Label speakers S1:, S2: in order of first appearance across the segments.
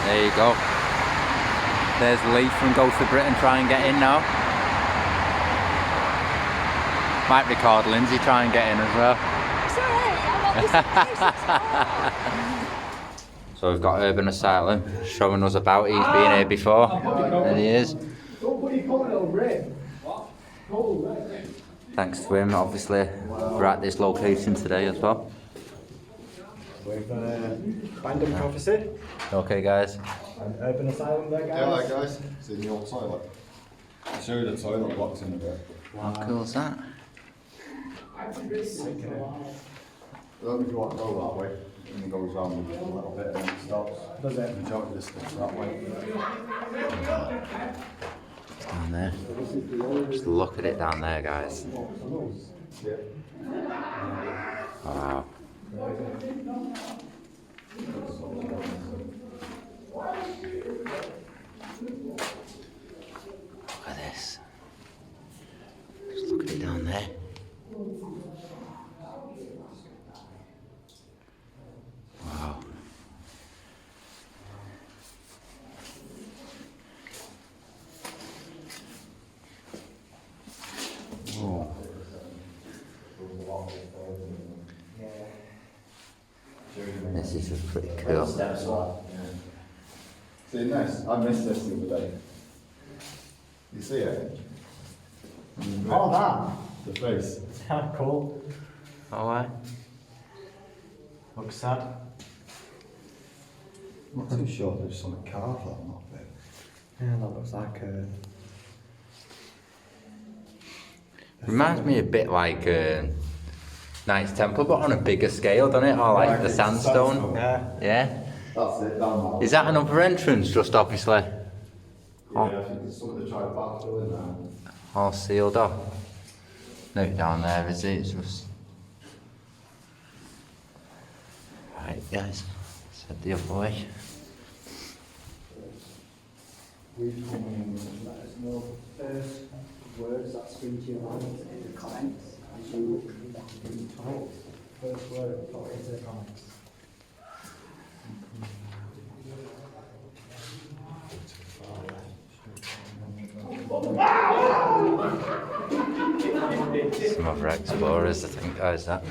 S1: There you go. There's Lee from Go to Britain trying to get in now. Might record Lindsay try and get in as well. So we've got Urban Asylum showing us about. He's been here before. There he is. Thanks to him, obviously, we're at this location today as well.
S2: With Random Prophecy.
S1: Okay, guys.
S2: And Urban Asylum there, guys.
S3: Yeah, right, guys. It's in the old toilet. I'll show you the toilet blocks in a bit.
S1: How cool is that?
S3: I don't know if you want to go that way. And it goes round a little bit and then it stops.
S2: Does it?
S3: And jump distance that way.
S1: Down there. Just look at it down there, guys. Wow. Look at this. Just look at it down there. Wow. Whoa. This is just pretty cool.
S3: See this? I missed this the other day. You see it?
S2: Oh, that.
S3: The face.
S2: Yeah, cool.
S1: Oh, why?
S2: Looks sad.
S3: I'm not too sure there's something carved on that bit.
S2: Yeah, that looks like a...
S1: Reminds me a bit like Knights Temple, but on a bigger scale, doesn't it? Or like the sandstone. Yeah.
S3: That's it, down that.
S1: Is that another entrance? Just obviously.
S3: Yeah, I think there's something to try to backfill in there.
S1: All sealed off. No down there, is it? It's just. Right, guys. Let's head the other way.
S2: We've come in and let us know the first words that spring to your mind in the comments as you read that in the comments. First word, put it into the comments.
S1: Some other explorers, I think, guys, that.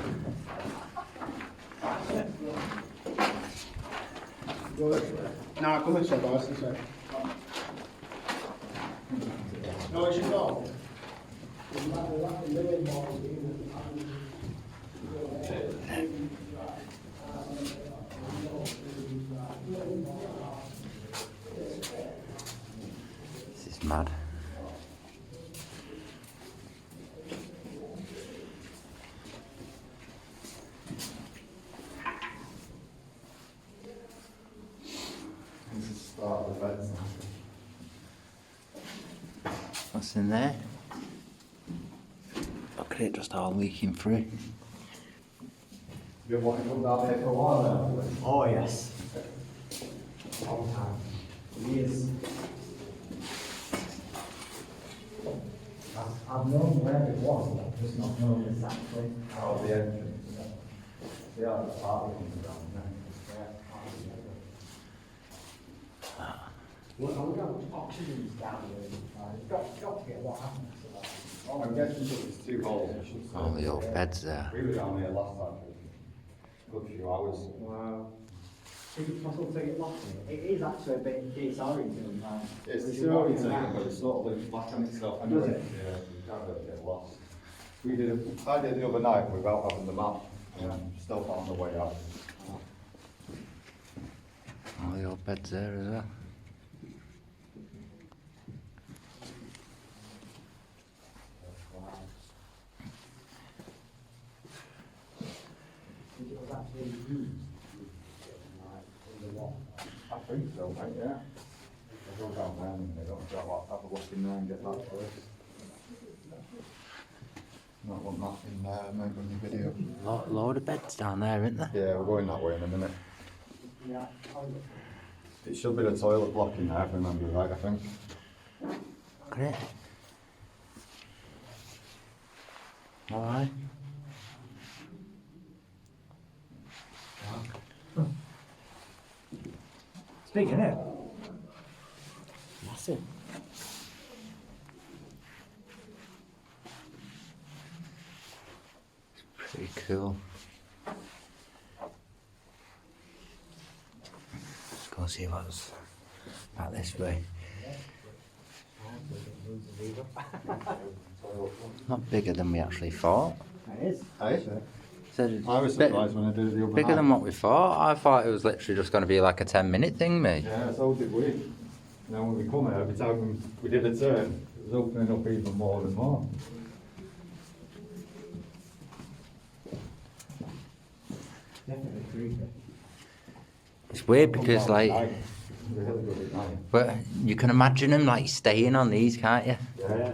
S4: No, come and shut us, this way. No, it should go.
S1: This is mad.
S3: This is the start of the beds now.
S1: What's in there? Look at it, just all leaking through.
S3: You've been wanting to come down here for a while now.
S2: Oh, yes. Long time. Years. I've known where it was, but I've just not known exactly.
S3: Out of the entrance. See how the party comes down there.
S2: Look, I've got oxygen's down there. It's got to get what happened to that.
S3: Oh, I'm guessing there's 2 holes. I should say.
S1: All the old beds there.
S3: We were down here last time for a good few hours.
S2: Wow. Is it possible to get lost in it? It is actually a bit disorienting.
S3: It's disorienting, but it's sort of like back on itself anyway.
S2: Does it?
S3: Yeah, you can't really get lost. I did it the other night without having the map, and still found the way out.
S1: All the old beds there as well.
S2: It was actually used.
S3: I think so, mate, yeah. I'll go down there and they don't have a look in there and get that first. Might want that in there, maybe on your video.
S1: Load of beds down there, isn't there?
S3: Yeah, we're going that way in a minute.
S2: Yeah.
S3: It should be the toilet block in there, if I remember right, I think.
S1: Look at it. Alright.
S2: Speaking of it, massive.
S1: Pretty cool. Let's go and see what's back this way. Not bigger than we actually thought.
S2: It is.
S3: Hey?
S1: So
S3: I was surprised when I did it the other
S1: bigger
S3: night.
S1: than what we thought. I thought it was literally just going to be like a 10-minute thing, mate.
S3: Yeah, so did we. Now when we come here, every time we did a turn, it was opening up even more and more.
S2: Definitely creepy.
S1: It's weird because like,
S3: Really good at night.
S1: but you can imagine them like staying on these, can't you?
S3: Yeah.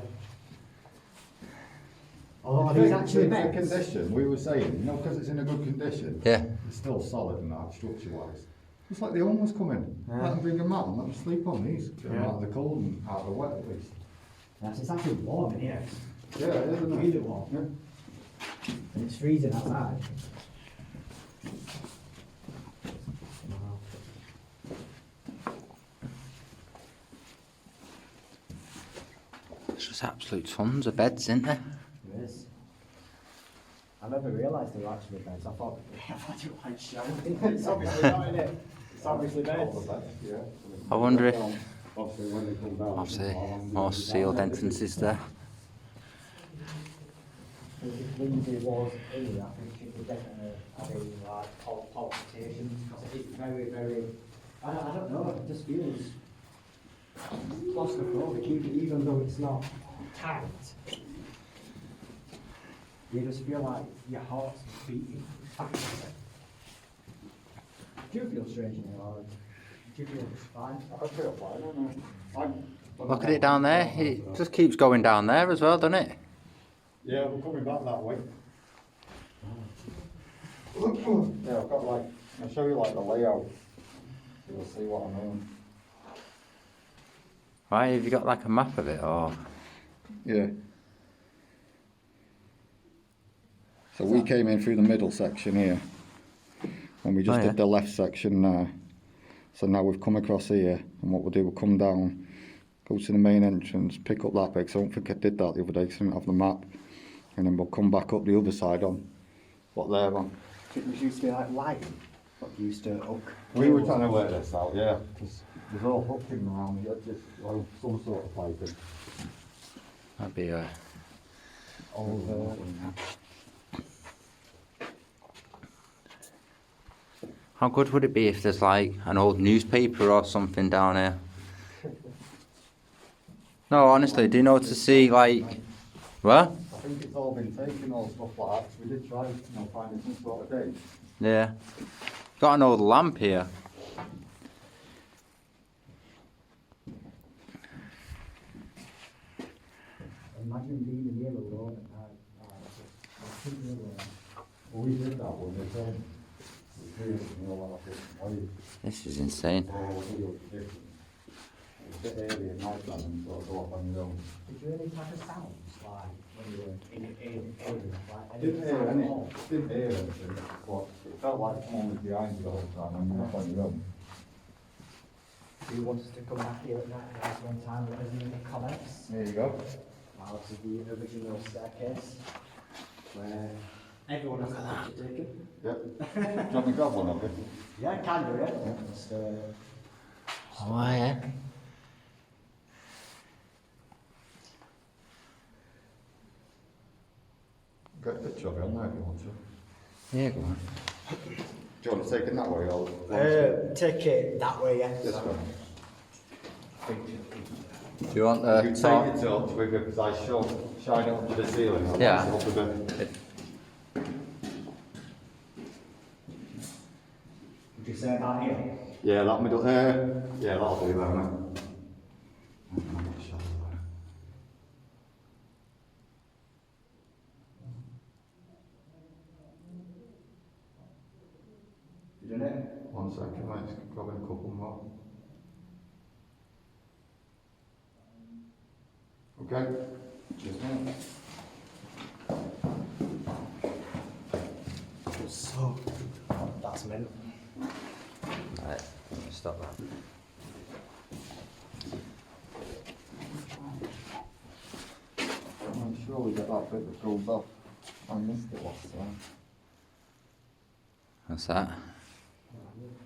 S2: Although
S3: The
S2: there's actually
S3: the
S2: beds.
S3: condition, we were saying, you know, because it's in a good condition.
S1: Yeah.
S3: It's still solid and that, structure-wise. It's like the homeless come in, let them bring them out and let them sleep on these. Get them out of the cold and out of the wet at least.
S2: Yes, it's actually warm in here.
S3: Yeah, it is, isn't it?
S2: Really warm.
S3: Yeah.
S2: And it's freezing outside.
S1: There's just absolute tons of beds, isn't there?
S2: It is. I never realised they were actually beds. I thought you were like showering. It's obviously not in it. It's obviously beds.
S3: Yeah.
S1: I wonder if
S3: Obviously when they come down.
S1: obviously more sealed entrances there.
S2: If Lindsay was in here, I think she would definitely having like palpitations because it's very, very. I don't know. It just feels claustrophobic, even though it's not tight. You just feel like your heart's beating fast. Do you feel strange in here, or do you feel just fine?
S3: I feel fine, I don't know.
S1: Look at it down there. It just keeps going down there as well, doesn't it?
S3: Yeah, we're coming back that way. Yeah, I've got like, I'll show you like the layout. You'll see what I mean.
S1: Right, have you got like a map of it or?
S3: Yeah. So we came in through the middle section here, and we just
S1: Oh, yeah.
S3: did the left section now. So now we've come across here, and what we'll do, we'll come down, go to the main entrance, pick up that bit, 'cause I don't think I did that the other day, 'cause I didn't have the map. And then we'll come back up the other side on what they're on.
S2: It was used to be like lighting, but used to hook.
S3: We were trying to work this out, yeah. There's all hooking around the edges, like some sort of piping.
S1: That'd be How good would it be if there's like an old newspaper or something down here? No, honestly, do you know to see like, what?
S3: I think it's all been taken, all stuff like that, 'cause we did try, finding some sort of date.
S1: Yeah. Got an old lamp here.
S2: Imagine being in here alone at night.
S3: Well, we did that one, we said,
S1: This is insane.
S3: It's a bit early at night time and sort of go off on your own.
S2: Did you hear any type of sounds like when you were in area? Like
S3: Didn't hear
S2: sound
S3: any,
S2: at all?
S3: didn't hear anything, but it felt like someone was behind you the whole time when you're off on your own.
S2: Do you want us to come back here at night and ask one time what is in the comments?
S3: There you go.
S2: Wow, this is the original staircase where everyone has a picture taken.
S3: Yep. Do you want me to grab one of it?
S2: Yeah, can do it. Just,
S1: Oh yeah.
S3: Get a picture of it on there if you want to.
S1: Yeah, go on.
S3: Do you want to take it that way or?
S2: take it that way, yeah.
S3: This way.
S1: Do you want
S3: You
S1: the
S3: take
S1: top?
S3: it up with it because I shine it up to the ceiling. I'll
S1: Yeah.
S3: light it up a bit.
S2: Would you say that here?
S3: Yeah, that middle, yeah, that'll do that, mate.
S2: You done it?
S3: 1 second, mate, just grabbing a couple more. Okay. Cheers, mate.
S2: So, that's mint.
S1: Right, stop that.
S3: sure we get that bit that goes off. I missed it last time.
S1: What's that?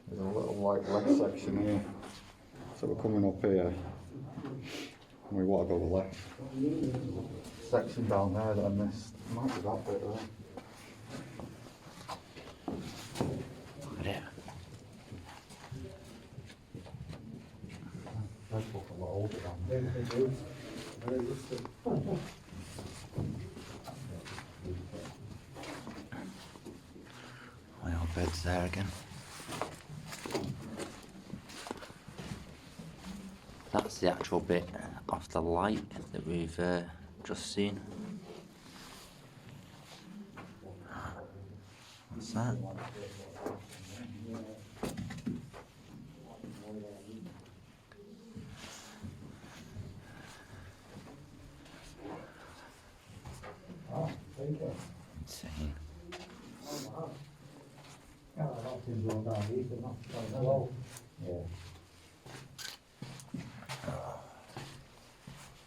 S3: There's a little like left section here. So we're coming up here. And we want to go to the left. Section down there that I missed. Might be that bit there.
S1: Look at it.
S3: Let's look a lot older down there. Very rustic.
S1: Well, bed's there again. That's the actual bit off the light that we've just seen. What's that?
S2: Oh, thank you.
S1: Insane.
S2: Yeah, I don't think we'll down either, not quite low. Yeah.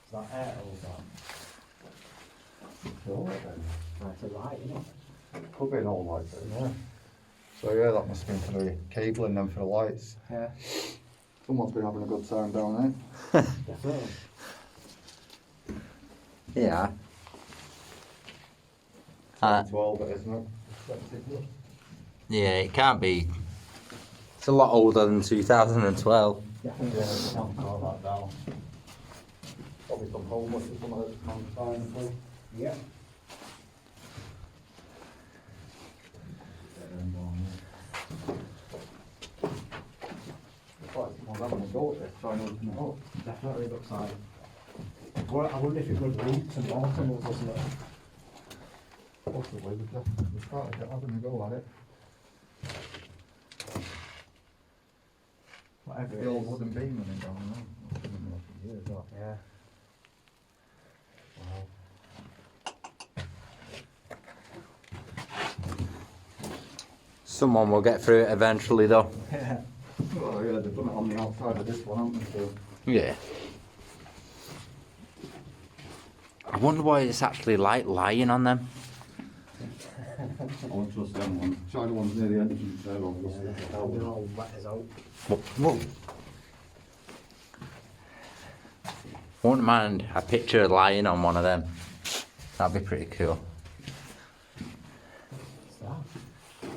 S2: Is that air or is that?
S3: Sure, then.
S2: That's a light, isn't it?
S3: Could be an old light there, yeah. So yeah, that must have been for the cabling then for the lights.
S2: Yeah.
S3: Someone's been having a good time down there.
S2: Definitely.
S1: Yeah.
S3: 12, isn't it?
S1: Yeah, it can't be. It's a lot older than 2012.
S2: Definitely.
S3: Yeah, I can't call that down. Probably some homeless or something that's confined.
S2: Yeah.
S3: Someone's having a go at this, trying to open it up.
S2: Definitely looks like. Well, I wonder if it would lead to more tunnels, doesn't it?
S3: Possibly, we're starting to get having a go at it.
S2: Whatever
S3: The
S2: it
S3: old
S2: is.
S3: wooden beam running down there. That's been there for years, that.
S2: Yeah.
S1: Someone will get through it eventually, though.
S3: Well, yeah, they've done it on the outside of this one, haven't they? So,
S1: Yeah. I wonder why it's actually like lying on them.
S3: I won't trust them ones. Try the ones near the entrance there, obviously.
S2: They're all wet as out.
S1: Whoa. Wouldn't mind a picture lying on one of them. That'd be pretty cool.
S2: What's that? It's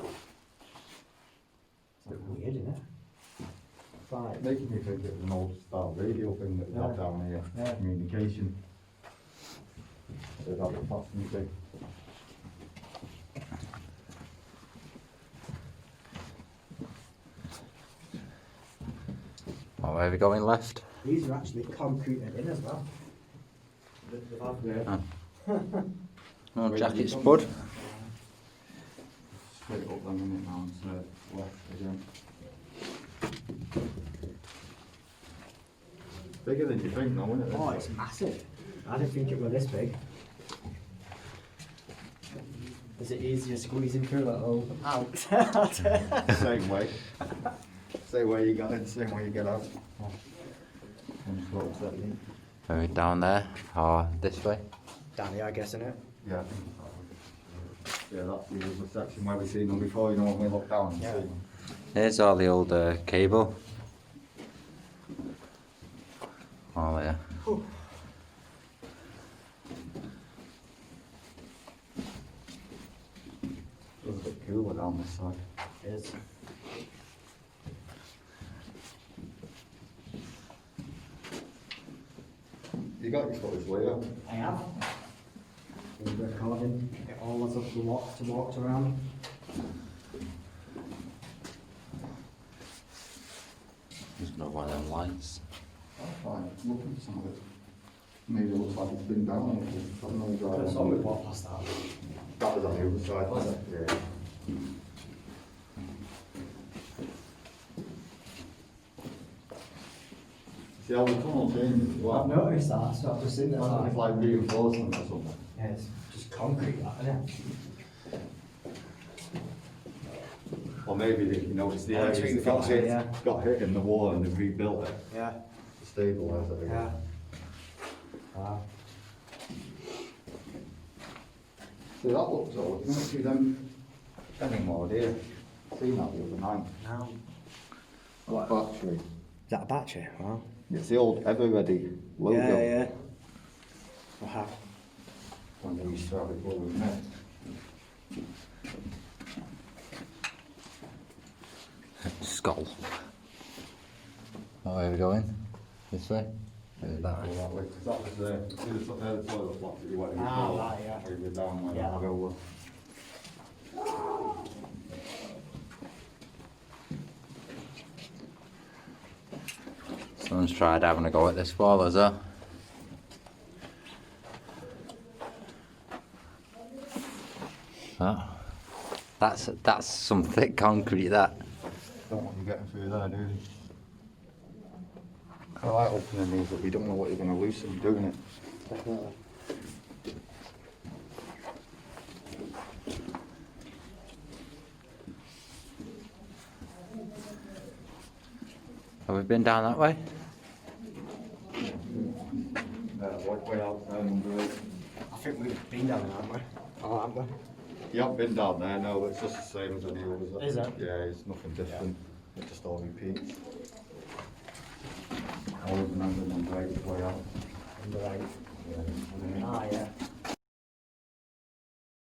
S2: a bit weird, isn't it? It's like,
S3: Making me think it was an old style radio thing that we had down here.
S2: Yeah.
S3: Communication. They'd have it fast music.
S1: Oh, where are we going left?
S2: these are actually concreted in as well.
S3: Yeah.
S1: No jacket spud.
S3: Straight up then, isn't it, now, instead of left again. Bigger than you think, though, isn't it?
S2: Oh, it's massive. I didn't think it was this big. Is it easier squeezing through that hole out?
S3: Same way. Same way you got in, same way you get out.
S1: Are we down there or this way?
S2: Down here, I guess, isn't it?
S3: Yeah. Yeah, that's the other section where we've seen them before, you know, when we look down and see
S2: Yeah.
S3: them.
S1: There's all the old cable. Oh yeah.
S3: It's a bit cooler down this side.
S2: It is.
S3: You got your footage later.
S2: I have. Been recording. Get all of us walked around.
S1: There's no one of them lights.
S3: That's fine, look at some of it. Maybe it looks like it's been down a little. I don't know,
S2: I
S3: drive
S2: saw
S3: on
S2: we
S3: it.
S2: walked past that.
S3: That was on the other side,
S2: Was
S3: wasn't it? Yeah. See how the tunnel changes as well?
S2: I've noticed that, so I've just seen that.
S3: It's like reinforcement or something.
S2: Yeah, it's just concrete, that, isn't it?
S3: Or maybe they, you know, it's the
S2: Oh, it's
S3: areas that got
S2: reinforcement,
S3: hit,
S2: yeah.
S3: got hit in the war and they've rebuilt it
S2: Yeah.
S3: to stabilise it again.
S2: Yeah. Wow.
S3: See, that looks old. You don't see them anymore, do you? Seen that the other night.
S2: No.
S3: That battery.
S2: Is that a battery? Wow.
S3: It's the old Ever Ready logo.
S2: Yeah, yeah. Wow.
S3: When they used to have it all in there.
S1: Skull. Oh, where are we going? This way? Or that way?
S3: That way, 'cause that was the toilet block that you went in.
S2: Ah, right, yeah.
S3: Where you were down where
S2: Yeah.
S3: that go.
S1: Someone's tried having a go at this wall, has there? Oh. That's some thick concrete, that.
S3: Don't want you getting through there, do you? I like opening these, but you don't know what you're going to loosen doing it.
S2: Definitely.
S1: Have we been down that way?
S3: Way out there, number 8.
S2: I think we've been down there, haven't we? Oh, haven't we?
S3: You haven't been down there, no, but it's just the same as any others.
S2: Is it?
S3: Yeah, it's nothing different. It just all repeats. I always remember number 8 way out.
S2: Number 8.
S3: Yeah,
S2: Ah, yeah.